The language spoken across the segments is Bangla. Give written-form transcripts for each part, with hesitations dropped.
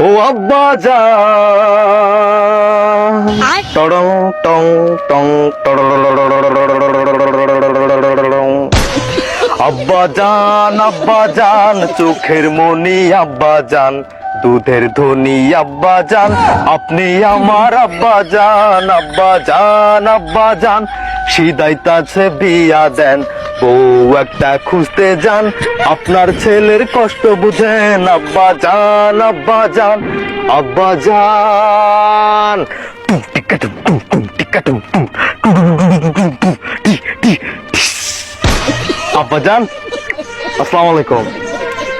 ও আব্বা জান টড়ং টং টং আব্বা জান চোখের মনি আব্বা জান দুধের ধনী আব্বা জান আপনি আমার আব্বা জান সিদাইতাছে বিয়া দেন বউ একটা খুঁজতে যান আপনার ছেলের কষ্ট বুঝেন আব্বা জান আব্বা জান আব্বা জান আসসালামু আলাইকুম।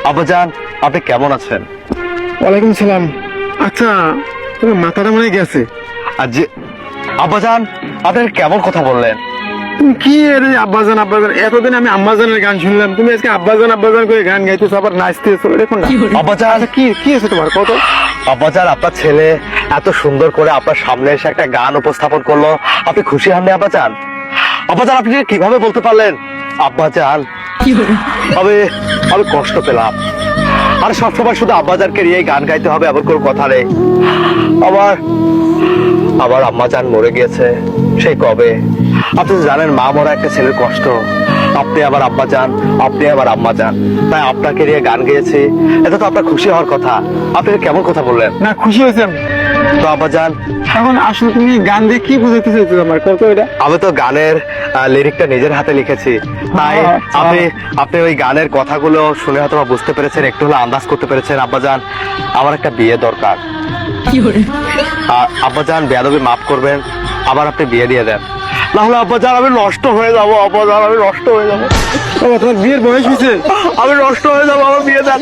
আব্বা জান আপনি কেমন আছেন? ওয়ালাইকুম সালাম। আচ্ছা, তোমার মাথাটা মনে হয় গেছে। আর যে আব্বা জান আপনি কেমন কথা বললেন? তুমি কি এর আব্বাজান আব্বাজান, এতদিন আমি আম্মাজানের গান শুনলাম, তুমি আজকে আব্বাজান আব্বাজান করে গান গাইতেছো, আবার নাচতেছো, দেখুন না। আব্বা জান আচ্ছা, কি আছে তোমার কত? আব্বা জান আপনার ছেলে এত সুন্দর করে আপনার সামনে এসে একটা গান উপস্থাপন করলো, আপনি খুশি হননি আব্বা জান? আব্বা জান আপনি কিভাবে বলতে পারলেন? আব্বা জান আমি কষ্ট পেলাম, আর সবসময় শুধু আব্বাজানকে নিয়ে গান গাইতে হবে এমন কোনো কথা নেই। আবার আম্মা জান মরে গিয়েছে সেই কবে। আপনি তো জানেন মা মরা একটা ছেলের কষ্ট। আপনি আবার আব্বা জান, আপনি আবার আম্মা জান, তাই আপনাকে নিয়ে গান গেয়েছি, এটা তো আপনার খুশি হওয়ার কথা। আপনি কেমন কথা বললেন? না, খুশি হয়েছে আমি। তো আব্বা জান এখন আসলে তুমি গান দিয়ে কি বুঝাতে চাইছো আমার, কত এটা? আমি তো গানের লিরিকটা নিজের হাতে লিখেছি, তাই আপনি ওই গানের কথাগুলো শুনে হয়তো বা বুঝতে পেরেছেন, একটু হলে আন্দাজ করতে পেরেছেন। আব্বা জান আমার একটা বিয়ে দরকার। আব্বা জান বেয়াদবি মাফ করবেন, আবার আপনি বিয়ে দিয়ে দেন, না হলে আব্বা জান আমি নষ্ট হয়ে যাবো। আব্বা জান আমি নষ্ট হয়ে যাবো। বাবা, তোমার বিয়ের বয়স হয়েছে? আমি নষ্ট হয়ে যাবো, আমার বিয়ে দেন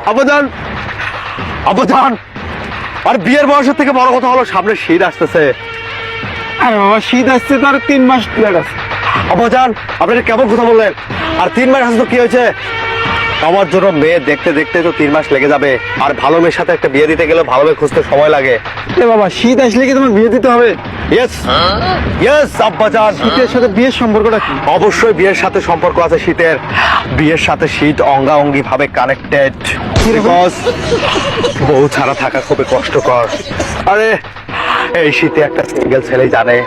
আব্বা জান। আর বিয়ের বয়সের থেকে বড় কথা হলো সামনে শীত আসতেছে। আরে বাবা, শীত আসছে তো আর 3 মাস লেট আছে। আব্বা জান আপনি কেমন কথা বললেন? আর 3 মাস আসলে তো কি হয়েছে? আমার জন্য মেয়ে দেখতে দেখতে তো 3 মাস লেগে যাবে, আর ভালো মেয়ের সাথে একটা বিয়ে দিতে গেলে ভালো মেয়ে খুঁজতে সময় লাগে। এ বাবা, শীত আসলে কি তোমার বিয়ে দিতে হবে? ইয়েস আব্বা জান। শীতের সাথে বিয়ের সম্পর্কটা কি? অবশ্যই বিয়ের সাথে সম্পর্ক আছে শীতের। বিয়ের সাথে শীত অঙ্গাঅঙ্গি ভাবে কানেক্টেড, বিকজ বউ ছাড়া থাকা খুবই কষ্টকর। আরে এই শীতে একটা সিঙ্গেল ছেলে জানে